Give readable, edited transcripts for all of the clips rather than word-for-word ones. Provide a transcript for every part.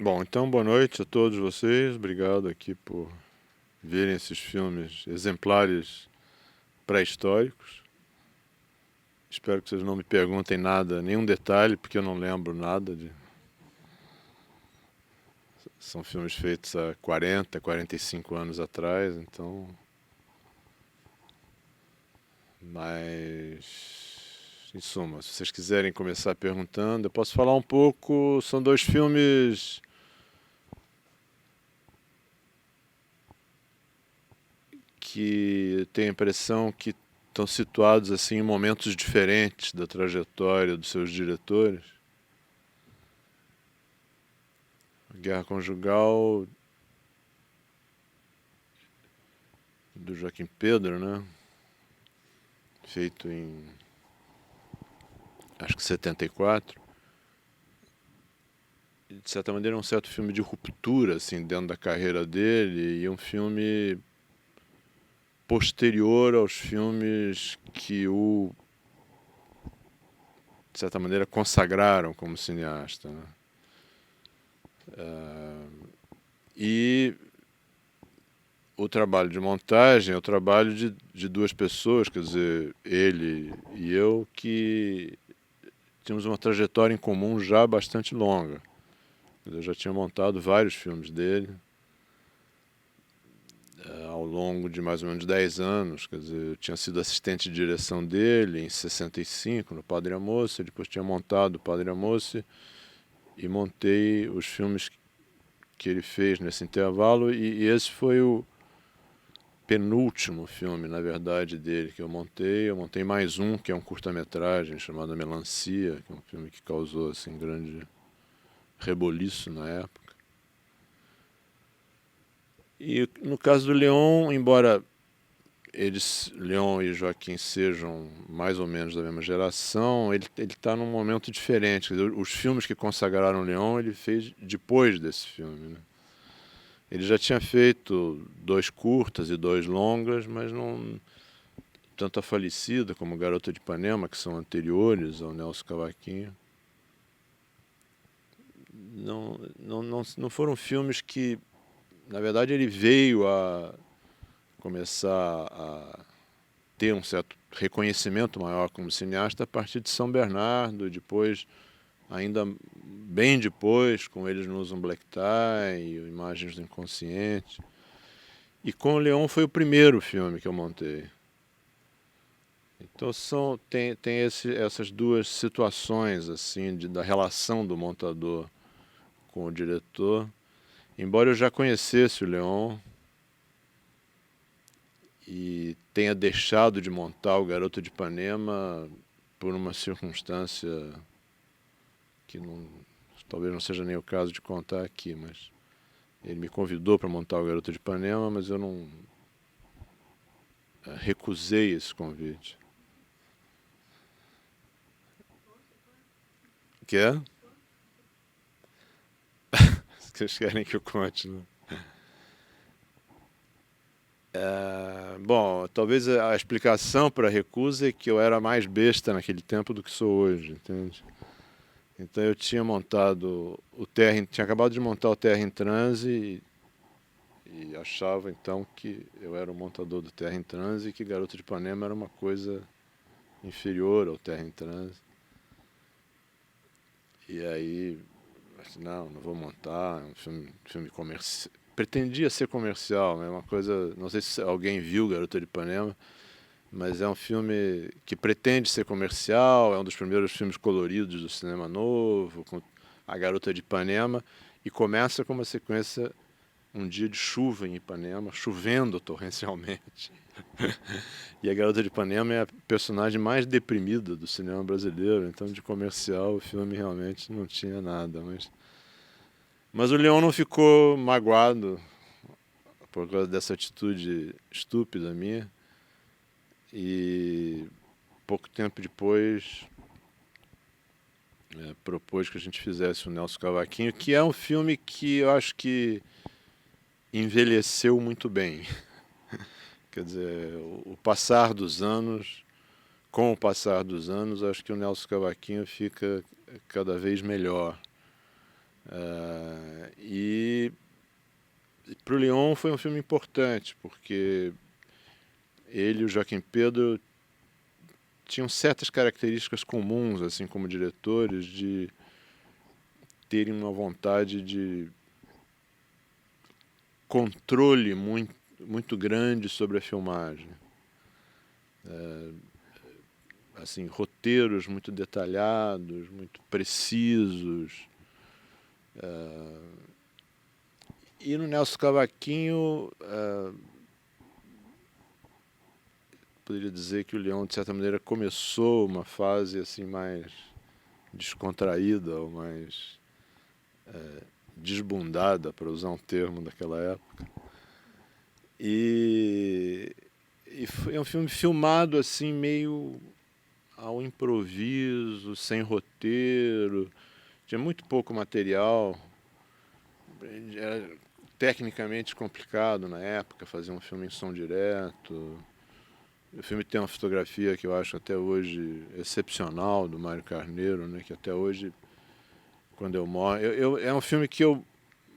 Bom, então boa noite a todos vocês. Obrigado aqui por verem esses filmes exemplares pré-históricos. Espero que vocês não me perguntem nada, nenhum detalhe, porque eu não lembro nada de. São filmes feitos há 40, 45 anos atrás, então. Mas, em suma, se vocês quiserem começar perguntando, eu posso falar um pouco. São dois filmes que eu tenho a impressão que estão situados assim em momentos diferentes da trajetória dos seus diretores. A Guerra Conjugal do Joaquim Pedro, né? Feito em acho que 74. De certa maneira é um certo filme de ruptura assim dentro da carreira dele e um filme posterior aos filmes que o de certa maneira consagraram como cineasta, né? E o trabalho de montagem é o trabalho de duas pessoas, quer dizer, ele e eu, que tínhamos uma trajetória em comum já bastante longa. Eu já tinha montado vários filmes dele ao longo de mais ou menos 10 anos. Quer dizer, eu tinha sido assistente de direção dele em 65, no Padre Amossi, depois tinha montado o Padre Amossi e montei os filmes que ele fez nesse intervalo, e esse foi o penúltimo filme, na verdade, dele que eu montei. Eu montei mais um, que é um curta-metragem chamado Melancia, que é um filme que causou assim grande reboliço na época. E no caso do Leon, embora Leon e Joaquim sejam mais ou menos da mesma geração, ele está num momento diferente. Quer dizer, os filmes que consagraram Leon ele fez depois desse filme, né? Ele já tinha feito dois curtas e dois longas, mas não tanto A Falecida como Garota de Ipanema, que são anteriores ao Nelson Cavaquinho. Não foram filmes que, na verdade, ele veio a começar a ter um certo reconhecimento maior como cineasta a partir de São Bernardo, depois, ainda bem depois, com Eles Não Usam Black Tie, Imagens do Inconsciente. E com o Leon foi o primeiro filme que eu montei. Então tem essas duas situações assim da relação do montador com o diretor. Embora eu já conhecesse o Leon e tenha deixado de montar o Garoto de Ipanema por uma circunstância que talvez não seja nem o caso de contar aqui, mas ele me convidou para montar o Garoto de Ipanema, mas eu não recusei esse convite. Que é? Vocês querem que eu conte, né? Bom, talvez a explicação para a recusa é que eu era mais besta naquele tempo do que sou hoje, entende? Então eu tinha montado tinha acabado de montar o Terra em Transe e achava então que eu era o montador do Terra em Transe e que Garota de Ipanema era uma coisa inferior ao Terra em Transe. E aí, não vou montar, é um filme comercial. Pretendia ser comercial, é uma coisa, não sei se alguém viu Garota de Ipanema, mas é um filme que pretende ser comercial, é um dos primeiros filmes coloridos do cinema novo, com a Garota de Ipanema, e começa com uma sequência, um dia de chuva em Ipanema, chovendo torrencialmente. E a Garota de Ipanema é a personagem mais deprimida do cinema brasileiro, então de comercial o filme realmente não tinha nada. Mas o Leão não ficou magoado por causa dessa atitude estúpida minha. E pouco tempo depois propôs que a gente fizesse o Nelson Cavaquinho, que é um filme que eu acho que envelheceu muito bem. Quer dizer, o passar dos anos, com o passar dos anos, acho que o Nelson Cavaquinho fica cada vez melhor. E para o Leon foi um filme importante, porque ele e o Joaquim Pedro tinham certas características comuns, assim como diretores, de terem uma vontade de controle muito grande sobre a filmagem. Assim, roteiros muito detalhados, muito precisos. E no Nelson Cavaquinho, poderia dizer que o Leon, de certa maneira, começou uma fase assim mais descontraída ou mais desbundada, para usar um termo daquela época. E é um filme filmado assim meio ao improviso, sem roteiro. Tinha muito pouco material. Era tecnicamente complicado na época fazer um filme em som direto. O filme tem uma fotografia que eu acho até hoje excepcional, do Mário Carneiro, né, que até hoje, quando eu mostro... É um filme que eu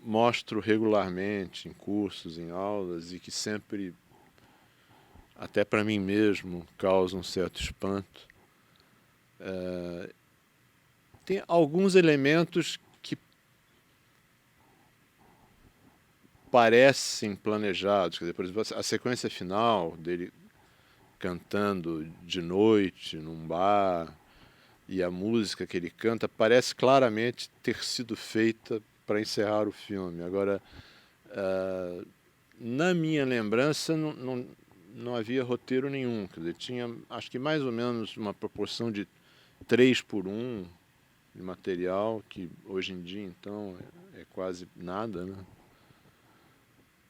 mostro regularmente em cursos, em aulas, e que sempre, até para mim mesmo, causa um certo espanto. Tem alguns elementos que parecem planejados. Quer dizer, por exemplo, a sequência final dele cantando de noite num bar, e a música que ele canta parece claramente ter sido feita para encerrar o filme. Agora, na minha lembrança, não havia roteiro nenhum. Quer dizer, tinha, acho que mais ou menos uma proporção de 3:1 de material, que hoje em dia, então, é quase nada, né?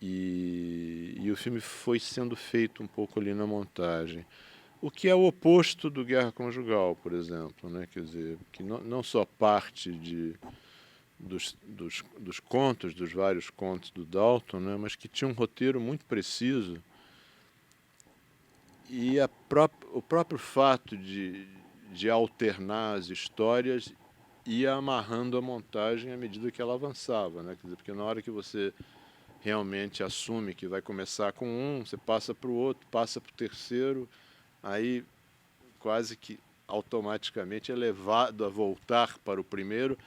E o filme foi sendo feito um pouco ali na montagem. O que é o oposto do Guerra Conjugal, por exemplo, né? Quer dizer, que não só parte dos contos, dos vários contos do Dalton, né? Mas que tinha um roteiro muito preciso, e o próprio fato de alternar as histórias ia amarrando a montagem à medida que ela avançava, né? Quer dizer, porque na hora que você realmente assume que vai começar com um, você passa para o outro, passa para o terceiro, aí quase que automaticamente é levado a voltar para o primeiro.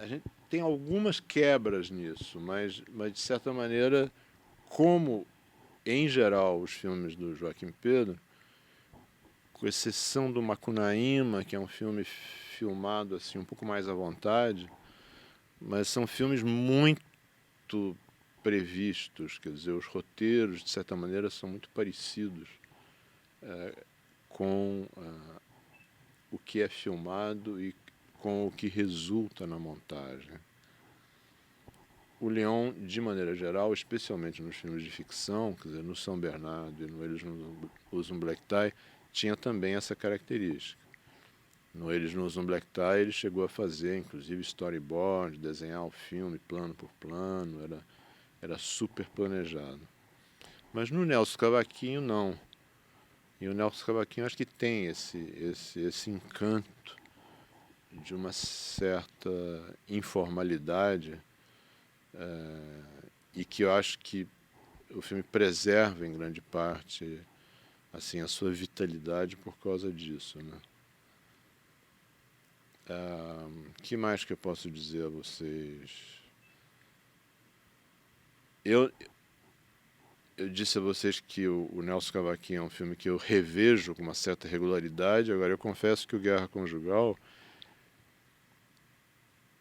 A gente tem algumas quebras nisso, mas de certa maneira, como em geral os filmes do Joaquim Pedro, com exceção do Macunaíma, que é um filme filmado assim um pouco mais à vontade, mas são filmes muito previstos, quer dizer, os roteiros de certa maneira são muito parecidos com o que é filmado e com o que resulta na montagem. O Leon, de maneira geral, especialmente nos filmes de ficção, quer dizer, no São Bernardo e no Eles Não Usam Black Tie, tinha também essa característica. No Eles Não Usam Black Tie, ele chegou a fazer, inclusive, storyboard, desenhar o filme plano por plano, era super planejado. Mas no Nelson Cavaquinho, não. E o Nelson Cavaquinho acho que tem esse encanto de uma certa informalidade, e que eu acho que o filme preserva em grande parte assim a sua vitalidade por causa disso, né? Que mais que eu posso dizer a vocês? Eu, eu disse a vocês que o Nelson Cavaquinho é um filme que eu revejo com uma certa regularidade. Agora, eu confesso que o Guerra Conjugal,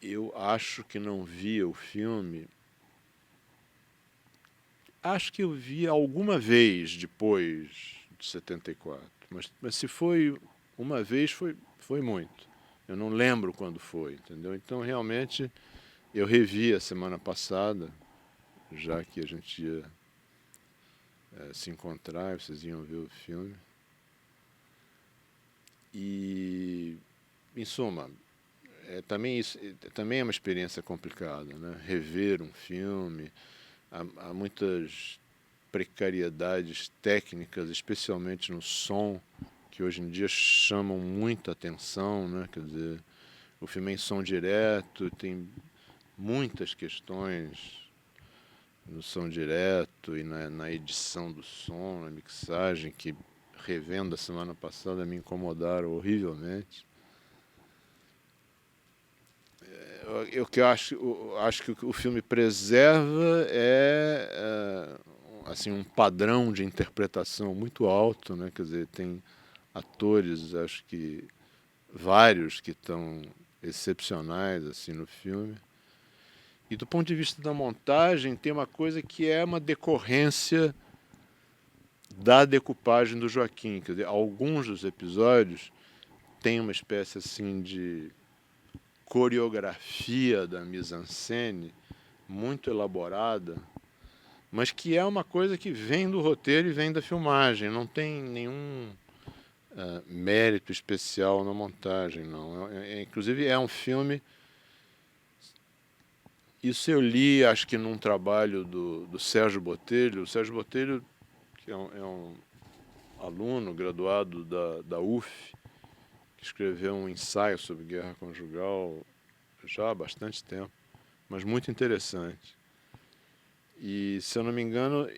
eu acho que não via o filme. Acho que eu vi alguma vez depois de 74. Mas se foi uma vez, foi muito. Eu não lembro quando foi, entendeu? Então, realmente, eu revi a semana passada, já que a gente ia se encontrar, vocês iam ver o filme. E, em suma, também é uma experiência complicada, né? Rever um filme, há muitas precariedades técnicas, especialmente no som, que hoje em dia chamam muita atenção, né? Quer dizer, o filme é em som direto, tem muitas questões no som direto e na edição do som, na mixagem, que, revendo a semana passada, me incomodaram horrivelmente. O que eu acho que o filme preserva assim, um padrão de interpretação muito alto, né? Quer dizer, tem atores, acho que vários que estão excepcionais assim no filme. E do ponto de vista da montagem, tem uma coisa que é uma decorrência da decupagem do Joaquim. Quer dizer, alguns dos episódios têm uma espécie assim de coreografia da mise-en-scène muito elaborada, mas que é uma coisa que vem do roteiro e vem da filmagem. Não tem nenhum mérito especial na montagem, não. Inclusive, é um filme... Isso eu li, acho que num trabalho do Sérgio Botelho. O Sérgio Botelho, que é um aluno graduado da UF, que escreveu um ensaio sobre guerra conjugal já há bastante tempo, mas muito interessante. E, se eu não me engano,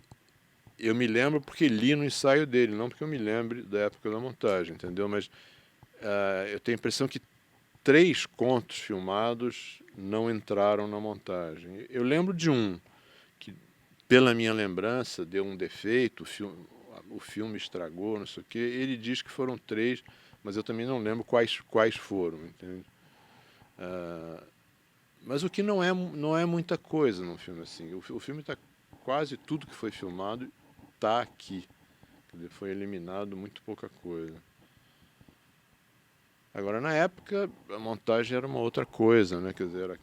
eu me lembro porque li no ensaio dele, não porque eu me lembre da época da montagem, entendeu? Mas eu tenho a impressão que 3 contos filmados não entraram na montagem. Eu lembro de um, que, pela minha lembrança, deu um defeito, o filme estragou, não sei o quê. Ele diz que foram 3, mas eu também não lembro quais foram, entende? Mas o que não é muita coisa num filme assim. O filme está... Quase tudo que foi filmado está aqui. Quer dizer, foi eliminado muito pouca coisa. Agora, na época, a montagem era uma outra coisa, né? Quer dizer, era,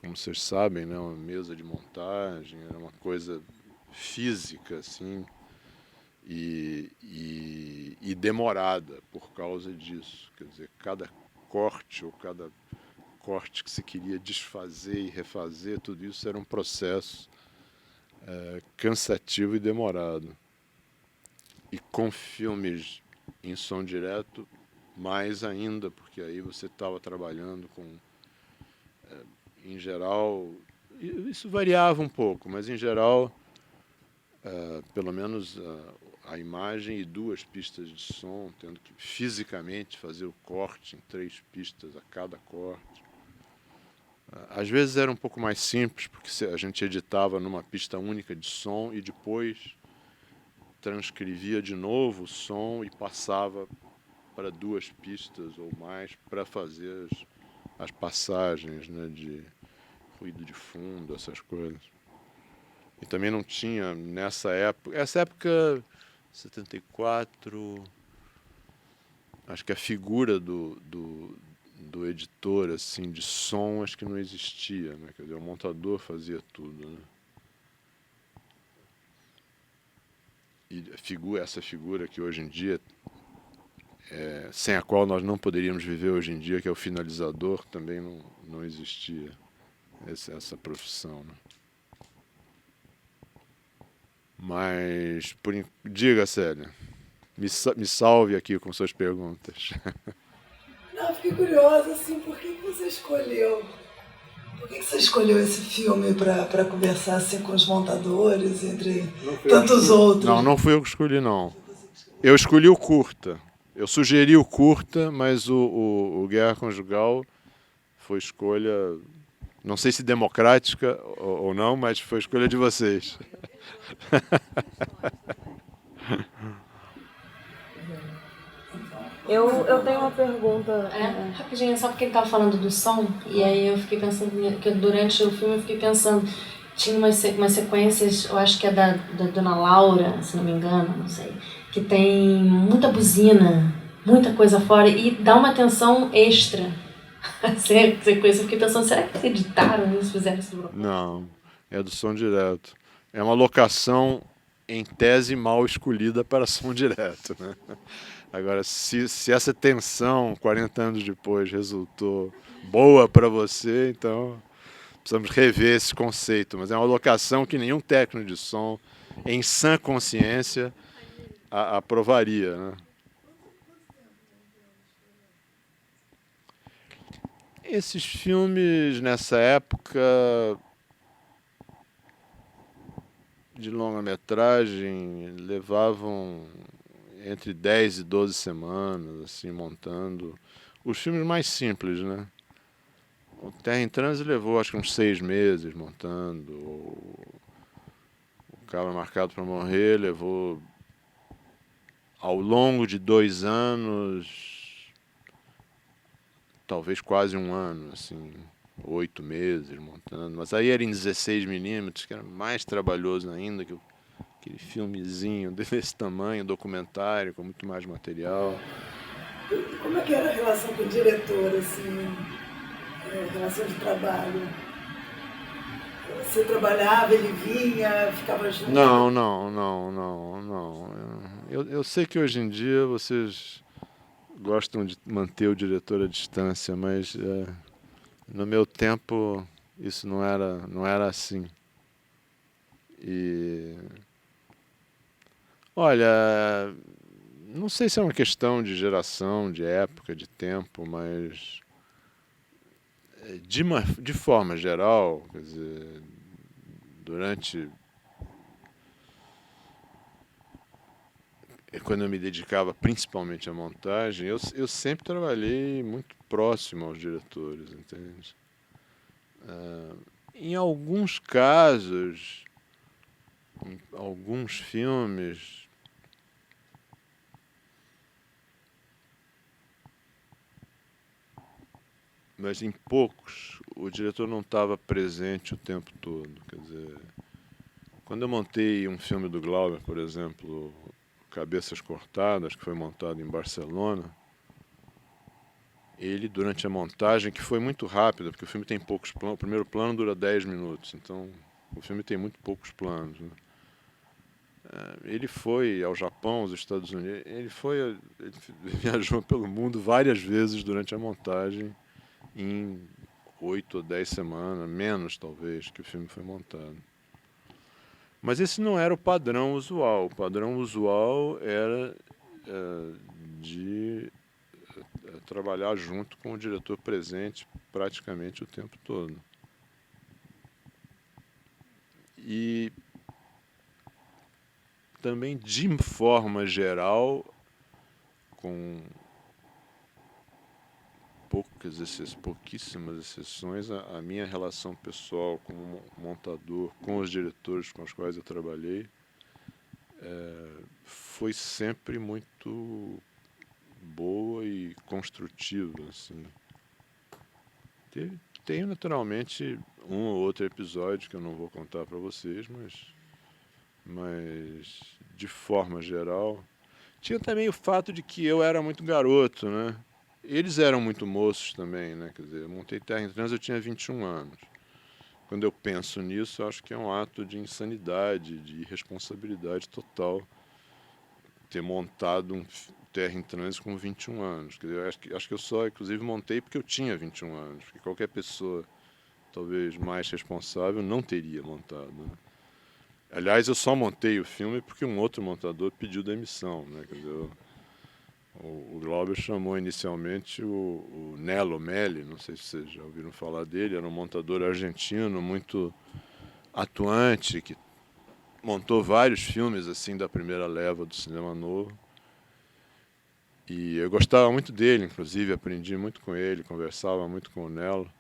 como vocês sabem, né, uma mesa de montagem, era uma coisa física, assim, e demorada por causa disso. Quer dizer, cada corte ou cada corte que se queria desfazer e refazer, tudo isso era um processo cansativo e demorado. E com filmes em som direto, mais ainda, porque aí você estava trabalhando com, em geral, isso variava um pouco, mas em geral, pelo menos a imagem e 2 pistas de som, tendo que fisicamente fazer o corte em 3 pistas a cada corte. Às vezes era um pouco mais simples, porque a gente editava numa pista única de som e depois transcrevia de novo o som e passava para 2 pistas ou mais para fazer as passagens, né, de ruído de fundo, essas coisas. E também não tinha nessa época... Essa época, 74... Acho que a figura do editor, assim, de som, acho que não existia, né? Quer dizer, o montador fazia tudo, né? E essa figura que hoje em dia, sem a qual nós não poderíamos viver hoje em dia, que é o finalizador, também não existia essa profissão, né? Mas, diga, Célia, me salve aqui com suas perguntas. Não, fiquei curiosa, assim, por que você escolheu? Por que você escolheu esse filme para conversar assim com os montadores, entre tantos outros? Não fui eu que escolhi, não. Eu escolhi o curta. Eu sugeri o curta, mas o Guerra Conjugal foi escolha, não sei se democrática ou não, mas foi escolha de vocês. Eu tenho uma pergunta. Rapidinho, só porque ele tava falando do som, e aí eu fiquei pensando, que durante o filme eu fiquei pensando, tinha umas sequências, eu acho que é da Dona Laura, se não me engano, não sei, que tem muita buzina, muita coisa fora, e dá uma tensão extra. Sequência, eu fiquei pensando, será que eles editaram isso, fizeram isso? Não, é do som direto. É uma locação, em tese, mal escolhida para som direto, né? Agora, se essa tensão, 40 anos depois, resultou boa para você, então precisamos rever esse conceito. Mas é uma locação que nenhum técnico de som, em sã consciência, aprovaria, né? Esses filmes, nessa época de longa-metragem, levavam entre 10 e 12 semanas, assim, montando. Os filmes mais simples, né? O Terra em Transe levou, acho que uns 6 meses montando. O Cabra Marcado para Morrer levou, ao longo de 2 anos, talvez quase um ano, assim, 8 meses montando. Mas aí era em 16mm, que era mais trabalhoso ainda que aquele filmezinho desse tamanho, documentário, com muito mais material. E como é que era a relação com o diretor, assim, relação de trabalho? Você trabalhava, ele vinha, ficava junto? Não, não, não, não, não. Eu sei que hoje em dia vocês gostam de manter o diretor à distância, mas no meu tempo isso não era assim. E olha, não sei se é uma questão de geração, de época, de tempo, mas de forma geral, quer dizer, durante quando eu me dedicava principalmente à montagem, eu sempre trabalhei muito próximo aos diretores, entende? Em alguns casos, em alguns filmes, mas em poucos, o diretor não estava presente o tempo todo. Quer dizer, quando eu montei um filme do Glauber, por exemplo, Cabeças Cortadas, que foi montado em Barcelona, ele, durante a montagem, que foi muito rápida, porque o filme tem poucos planos, o primeiro plano dura 10 minutos, então o filme tem muito poucos planos, né? Ele foi ao Japão, aos Estados Unidos, ele viajou pelo mundo várias vezes durante a montagem, em 8 ou 10 semanas, menos talvez, que o filme foi montado. Mas esse não era o padrão usual. O padrão usual era de trabalhar junto com o diretor presente praticamente o tempo todo. E também, de forma geral, com pouquíssimas exceções, a minha relação pessoal como montador, com os diretores com os quais eu trabalhei, foi sempre muito boa e construtiva, assim. Tenho naturalmente um ou outro episódio que eu não vou contar para vocês, mas de forma geral. Tinha também o fato de que eu era muito garoto, né? Eles eram muito moços também, né? Quer dizer, eu montei Terra em Transe, eu tinha 21 anos. Quando eu penso nisso, eu acho que é um ato de insanidade, de irresponsabilidade total ter montado um Terra em Transe com 21 anos. Quer dizer, eu acho que eu só, inclusive, montei porque eu tinha 21 anos. Porque qualquer pessoa, talvez mais responsável, não teria montado, né? Aliás, eu só montei o filme porque um outro montador pediu demissão, né? Quer dizer, o Glauber chamou inicialmente o Nello Melli, não sei se vocês já ouviram falar dele, era um montador argentino muito atuante, que montou vários filmes assim da primeira leva do cinema novo. E eu gostava muito dele, inclusive, aprendi muito com ele, conversava muito com o Nello.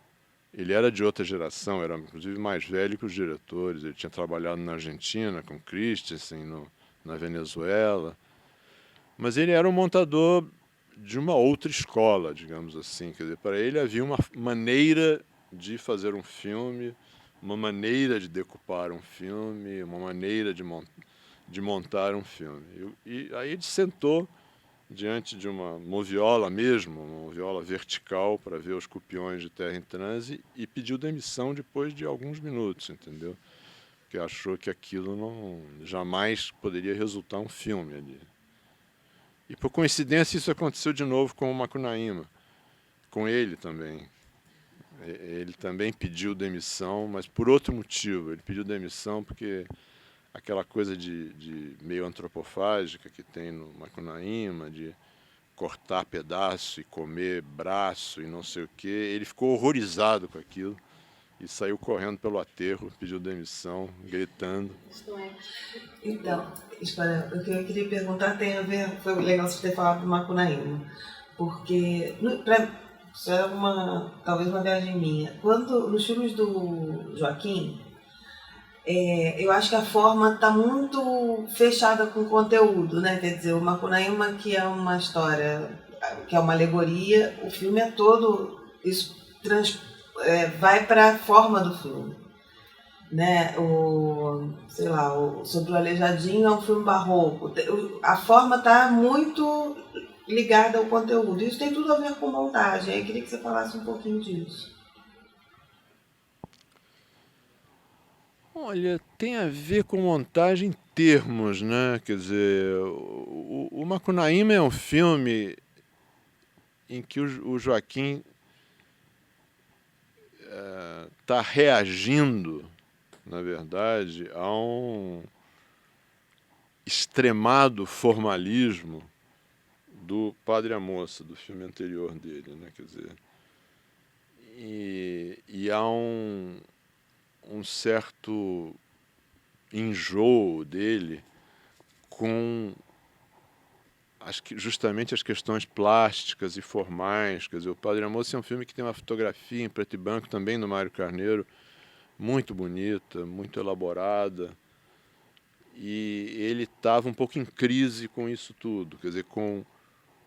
Ele era de outra geração, era inclusive mais velho que os diretores. Ele tinha trabalhado na Argentina com Christensen, na Venezuela. Mas ele era um montador de uma outra escola, digamos assim. Quer dizer, para ele havia uma maneira de fazer um filme, uma maneira de decupar um filme, uma maneira de montar um filme. E aí ele sentou diante de uma moviola mesmo, uma moviola vertical, para ver os cupiões de Terra em Transe, e pediu demissão depois de alguns minutos, entendeu? Porque achou que aquilo jamais poderia resultar um filme ali. E por coincidência isso aconteceu de novo com o Macunaíma, com ele também. Ele também pediu demissão, mas por outro motivo. Ele pediu demissão porque aquela coisa de meio antropofágica que tem no Macunaíma, de cortar pedaço e comer braço e não sei o quê. Ele ficou horrorizado com aquilo e saiu correndo pelo aterro, pediu demissão, gritando. Então, espera, o que eu queria perguntar tem a ver, foi legal você ter falado do Macunaíma, porque, isso é talvez uma viagem minha, quando nos filmes do Joaquim, eu acho que a forma está muito fechada com o conteúdo, né? Quer dizer, o Macunaíma, que é uma história, que é uma alegoria, o filme é todo, isso vai para a forma do filme. Né? Sobre o Aleijadinho é um filme barroco. A forma está muito ligada ao conteúdo. Isso tem tudo a ver com montagem. Eu queria que você falasse um pouquinho disso. Olha, tem a ver com montagem em termos, né? Quer dizer, o Macunaíma é um filme em que o Joaquim está reagindo, na verdade, a um extremado formalismo do Padre a Moça, do filme anterior dele, né? Quer dizer, e há um certo enjoo dele com justamente as questões plásticas e formais. Quer dizer, o Padre a Moça é um filme que tem uma fotografia em preto e branco também do Mário Carneiro, muito bonita, muito elaborada, e ele estava um pouco em crise com isso tudo, quer dizer, com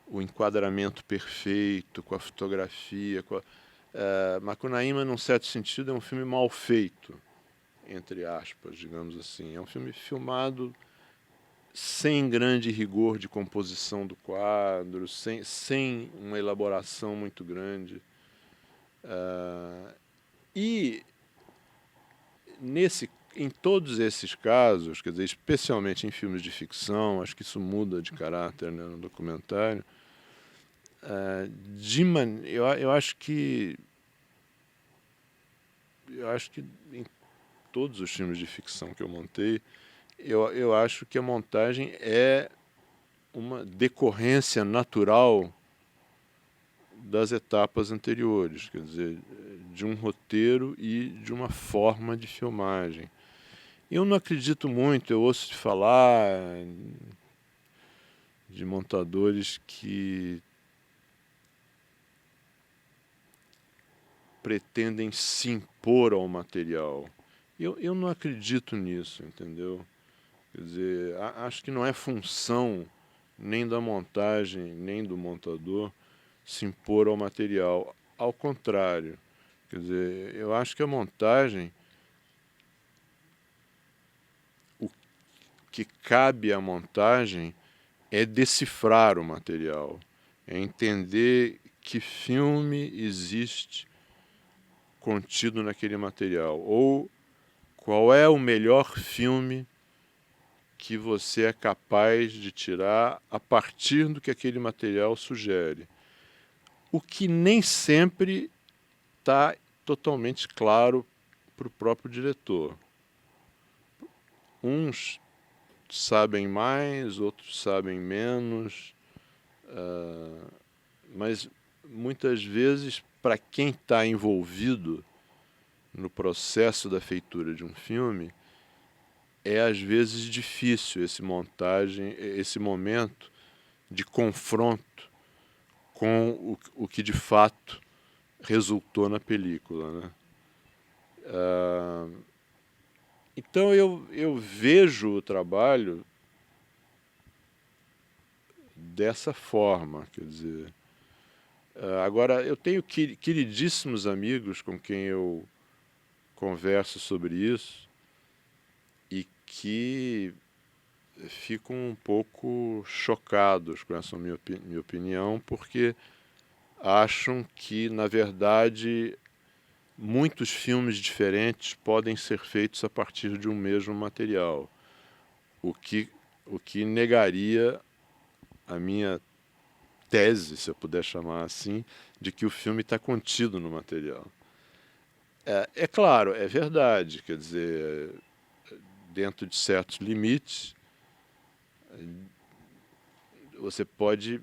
o enquadramento perfeito, com a fotografia. Macunaíma, num certo sentido, é um filme mal feito, entre aspas, digamos assim. É um filme filmado sem grande rigor de composição do quadro, sem uma elaboração muito grande. E em todos esses casos, quer dizer, especialmente em filmes de ficção, acho que isso muda de caráter, né, no documentário, eu acho que em todos os filmes de ficção que eu montei, eu acho que a montagem é uma decorrência natural das etapas anteriores, quer dizer, de um roteiro e de uma forma de filmagem. Eu não acredito muito, eu ouço falar de montadores que pretendem se impor ao material. Eu não acredito nisso, entendeu? Quer dizer, acho que não é função nem da montagem, nem do montador se impor ao material. Ao contrário, quer dizer, eu acho que a montagem, o que cabe à montagem é decifrar o material, é entender que filme existe contido naquele material, ou qual é o melhor filme que você é capaz de tirar a partir do que aquele material sugere. O que nem sempre está totalmente claro para o próprio diretor. Uns sabem mais, outros sabem menos, mas muitas vezes, para quem está envolvido no processo da feitura de um filme, é às vezes difícil esse momento de confronto com o que de fato resultou na película, né? Então eu vejo o trabalho dessa forma, quer dizer. Agora, eu tenho queridíssimos amigos com quem eu converso sobre isso e que ficam um pouco chocados com essa minha opinião, porque acham que, na verdade, muitos filmes diferentes podem ser feitos a partir de um mesmo material, o que negaria a minha tese, se eu puder chamar assim, de que o filme está contido no material. É claro, é verdade, quer dizer, dentro de certos limites, você pode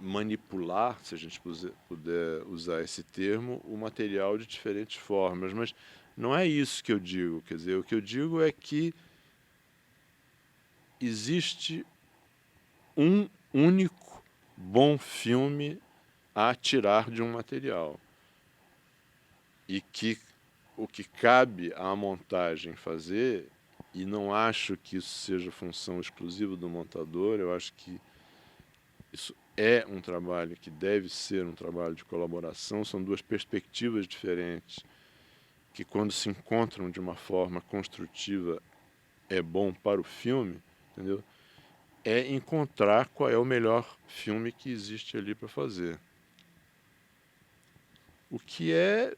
manipular, se a gente puder usar esse termo, o material de diferentes formas, mas não é isso que eu digo. Quer dizer, o que eu digo é que existe um único bom filme a tirar de um material e que o que cabe à montagem fazer, e não acho que isso seja função exclusiva do montador, eu acho que isso é um trabalho que deve ser um trabalho de colaboração, são duas perspectivas diferentes que, quando se encontram de uma forma construtiva, é bom para o filme, entendeu? É encontrar qual é o melhor filme que existe ali para fazer. O que é,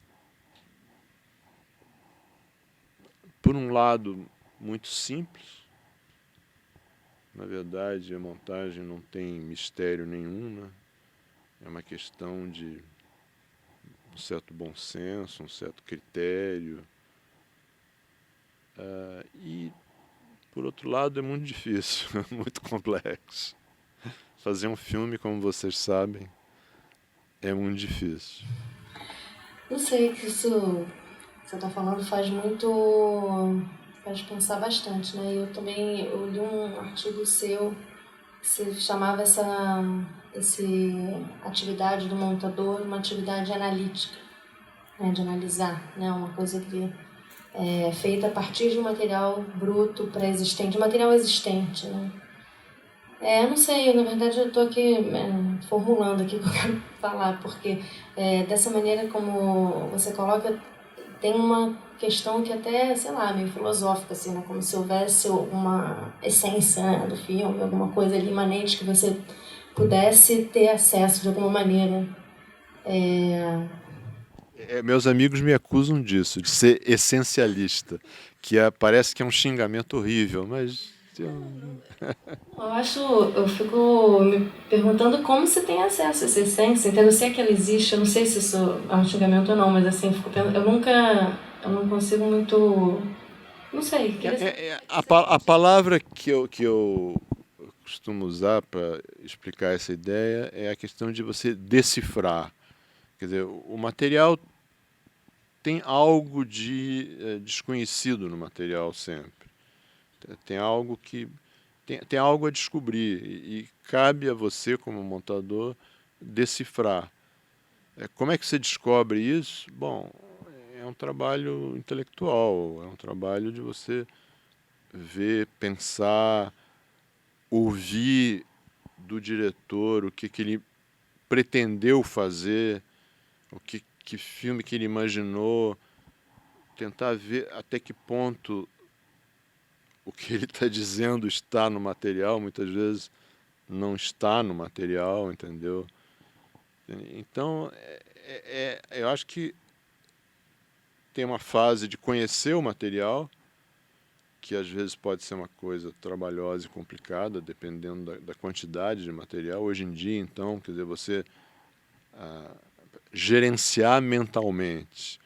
por um lado, muito simples. Na verdade, a montagem não tem mistério nenhum, né? É uma questão de um certo bom senso, um certo critério. E, por outro lado, é muito difícil, muito complexo. Fazer um filme, como vocês sabem, é muito difícil. Não sei, que isso que você está falando faz pensar bastante, né? Eu também li um artigo seu que se chamava essa atividade do montador uma atividade analítica, né? De analisar, né? Uma coisa que é feita a partir de um material bruto, pré-existente, material existente, né? Eu não sei, na verdade eu estou aqui formulando aqui o que eu quero falar, porque dessa maneira como você coloca, tem uma questão que até, sei lá, meio filosófica, assim, né? Como se houvesse uma essência, né, do filme, alguma coisa ali imanente que você pudesse ter acesso de alguma maneira. Meus amigos me acusam disso, de ser essencialista, que parece que é um xingamento horrível, mas Eu fico me perguntando como se tem acesso a essa essência, então eu sei que ela existe, eu não sei se isso é um xingamento ou não, mas assim, eu não consigo muito, não sei. a palavra que eu costumo usar para explicar essa ideia é a questão de você decifrar. Quer dizer, o material tem algo de desconhecido no material sempre. Tem algo que tem algo a descobrir e cabe a você, como montador, decifrar. Como é que você descobre isso? Bom, é um trabalho intelectual, é um trabalho de você ver, pensar, ouvir do diretor o que ele pretendeu fazer, que filme que ele imaginou, tentar ver até que ponto o que ele está dizendo está no material, muitas vezes não está no material, entendeu? Então, eu acho que tem uma fase de conhecer o material, que às vezes pode ser uma coisa trabalhosa e complicada, dependendo da quantidade de material. Hoje em dia, então, quer dizer, você gerenciar mentalmente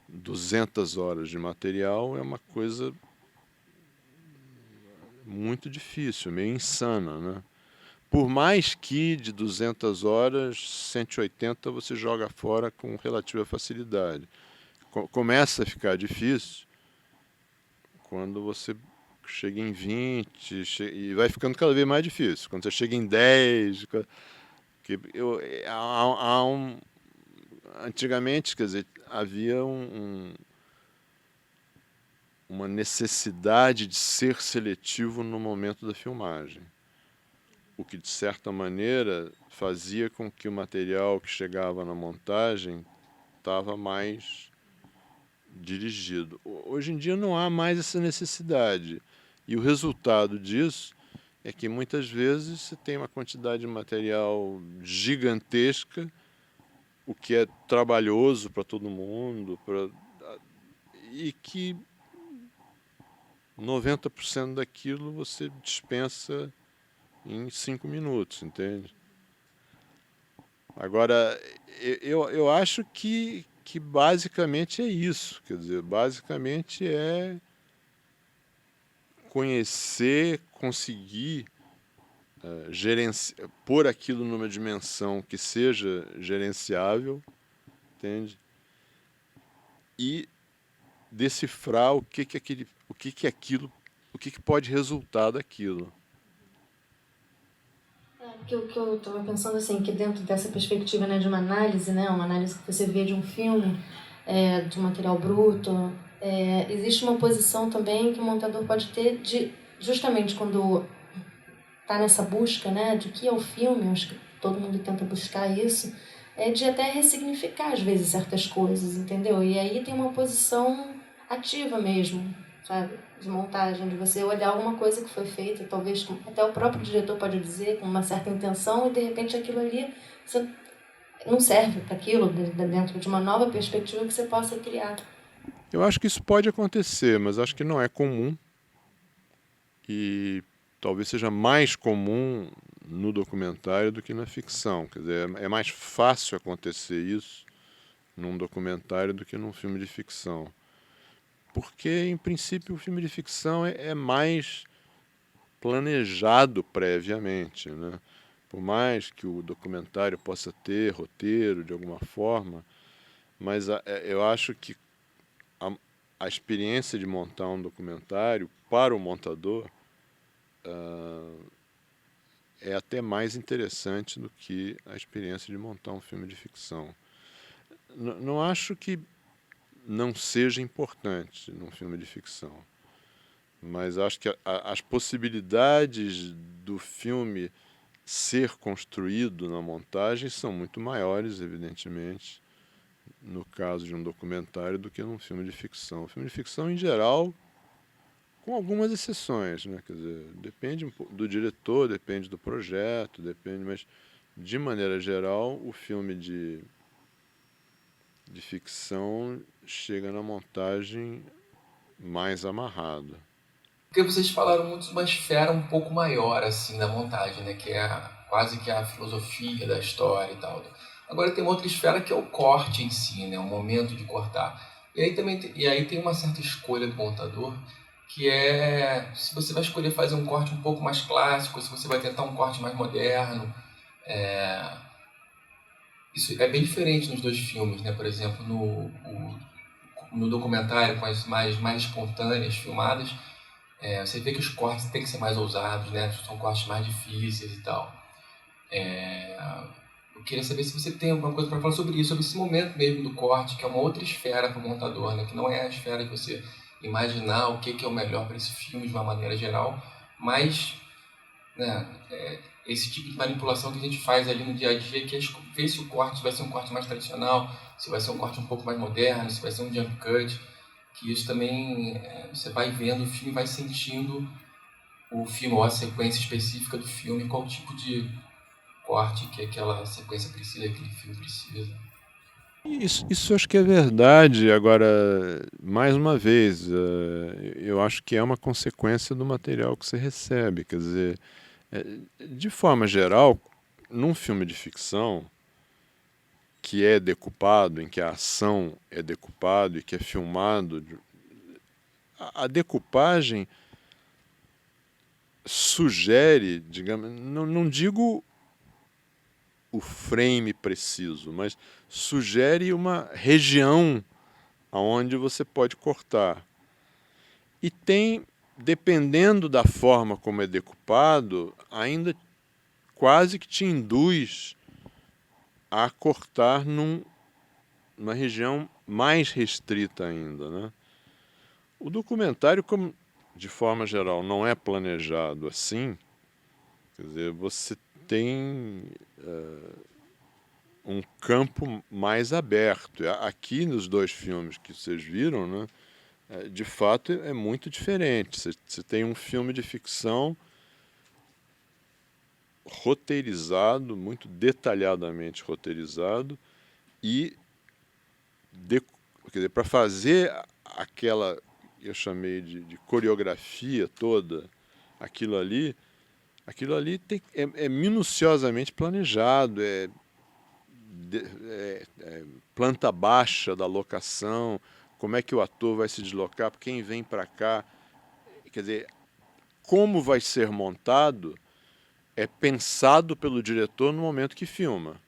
200 horas de material é uma coisa muito difícil, meio insana, né? Por mais que de 200 horas, 180 você joga fora com relativa facilidade. Começa a ficar difícil quando você chega em 20 e vai ficando cada vez mais difícil. Quando você chega em 10, antigamente, quer dizer, havia uma necessidade de ser seletivo no momento da filmagem, o que, de certa maneira, fazia com que o material que chegava na montagem estava mais dirigido. Hoje em dia não há mais essa necessidade, e o resultado disso é que muitas vezes você tem uma quantidade de material gigantesca, o que é trabalhoso para todo mundo, e que 90% daquilo você dispensa em 5 minutos, entende? Agora, eu acho que basicamente é isso. Quer dizer, basicamente é conhecer, conseguir pôr aquilo numa dimensão que seja gerenciável, entende? E decifrar o que pode resultar daquilo. O que eu estava pensando assim, que dentro dessa perspectiva, né, de uma análise que você vê de um filme, de um material bruto, existe uma posição também que o montador pode ter de, justamente quando está nessa busca, né, de que é o filme, acho que todo mundo tenta buscar isso, de até ressignificar às vezes certas coisas, entendeu? E aí tem uma posição ativa mesmo, sabe, de montagem, de você olhar alguma coisa que foi feita, talvez até o próprio diretor pode dizer com uma certa intenção, e de repente aquilo ali você não serve para aquilo, dentro de uma nova perspectiva que você possa criar. Eu acho que isso pode acontecer, mas acho que não é comum. E talvez seja mais comum no documentário do que na ficção. Quer dizer, é mais fácil acontecer isso num documentário do que num filme de ficção. Porque, em princípio, o filme de ficção é mais planejado previamente, né? Por mais que o documentário possa ter roteiro de alguma forma, mas eu acho que a experiência de montar um documentário para o montador é até mais interessante do que a experiência de montar um filme de ficção. Não acho que não seja importante num filme de ficção, mas acho que as possibilidades do filme ser construído na montagem são muito maiores, evidentemente, no caso de um documentário do que num filme de ficção. O filme de ficção, em geral, com algumas exceções, né? Quer dizer, depende do diretor, depende do projeto, mas de maneira geral o filme de ficção chega na montagem mais amarrado. Porque vocês falaram muito de uma esfera um pouco maior assim na montagem, né? Que é quase que a filosofia da história e tal. Agora tem uma outra esfera que é o corte em si, né? O momento de cortar. E aí tem uma certa escolha do montador, que é se você vai escolher fazer um corte um pouco mais clássico, se você vai tentar um corte mais moderno. Isso é bem diferente nos dois filmes, né? Por exemplo, no documentário, com as mais espontâneas filmadas, você vê que os cortes têm que ser mais ousados, né? São cortes mais difíceis e tal. Eu queria saber se você tem alguma coisa para falar sobre isso, sobre esse momento mesmo do corte, que é uma outra esfera para o montador, né? Que não é a esfera de você imaginar o que é o melhor para esse filme de uma maneira geral, mas, né, esse tipo de manipulação que a gente faz ali no dia a dia, que é ver se o corte vai ser um corte mais tradicional, se vai ser um corte um pouco mais moderno, se vai ser um jump cut, que isso também, você vai vendo o filme, vai sentindo o filme ou a sequência específica do filme, qual tipo de corte que aquela sequência precisa, aquele filme precisa. Isso acho que é verdade. Agora, mais uma vez, eu acho que é uma consequência do material que você recebe. Quer dizer, de forma geral, num filme de ficção que é decupado, em que a ação é decupado e que é filmado, a decupagem sugere, digamos, não digo o frame preciso, mas sugere uma região aonde você pode cortar. E tem, dependendo da forma como é decupado, ainda quase que te induz a cortar numa região mais restrita ainda, né? O documentário, como de forma geral não é planejado assim, quer dizer, você tem um campo mais aberto. Aqui nos dois filmes que vocês viram, né, de fato é muito diferente. Você tem um filme de ficção roteirizado, muito detalhadamente roteirizado, e quer dizer, para fazer aquela, eu chamei de coreografia toda, aquilo ali é minuciosamente planejado, planta baixa da locação, como é que o ator vai se deslocar, quem vem para cá, quer dizer, como vai ser montado é pensado pelo diretor no momento que filma.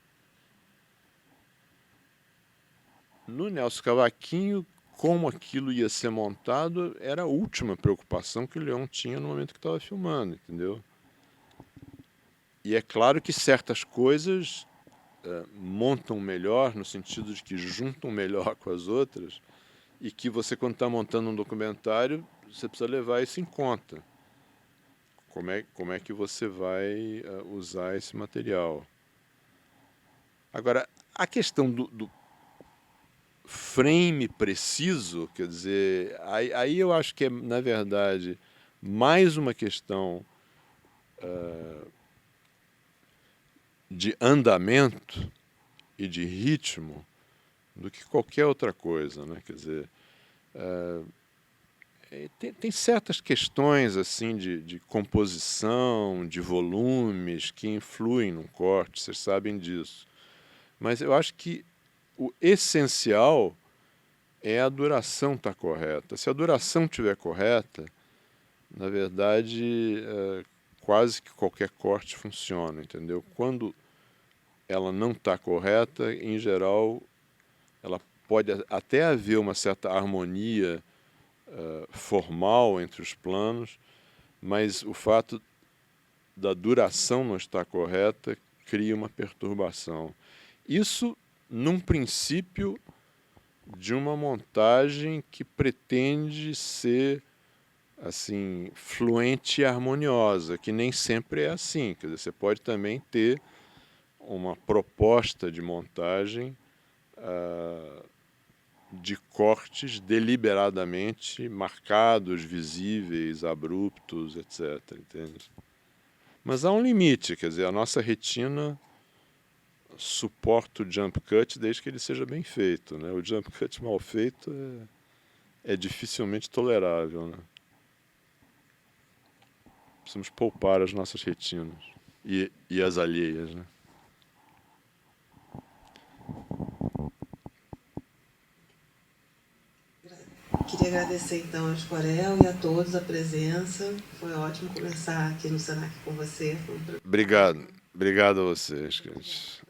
No Nelson Cavaquinho, como aquilo ia ser montado, era a última preocupação que o Leão tinha no momento que estava filmando, entendeu? E é claro que certas coisas montam melhor, no sentido de que juntam melhor com as outras, e que você, quando está montando um documentário, você precisa levar isso em conta. Como é que você vai usar esse material. Agora, a questão do frame preciso, quer dizer, aí eu acho que é, na verdade, mais uma questão de andamento e de ritmo do que qualquer outra coisa, né? Quer dizer, tem certas questões assim de composição, de volumes que influem no corte, vocês sabem disso. Mas eu acho que o essencial é a duração estar correta. Se a duração estiver correta, na verdade, quase que qualquer corte funciona, entendeu? Quando ela não está correta, em geral, ela pode até haver uma certa harmonia formal entre os planos, mas o fato da duração não estar correta cria uma perturbação. Isso, num princípio de uma montagem que pretende ser assim fluente e harmoniosa, que nem sempre é assim. Quer dizer, você pode também ter uma proposta de montagem de cortes deliberadamente marcados, visíveis, abruptos, etc. Entende? Mas há um limite, quer dizer, a nossa retina suporta o jump cut desde que ele seja bem feito, né? O jump cut mal feito é dificilmente tolerável, né? Precisamos poupar as nossas retinas e as alheias, né? Queria agradecer então ao Escorel e a todos a presença. Foi ótimo conversar aqui no Senac com você. Obrigado a vocês, gente.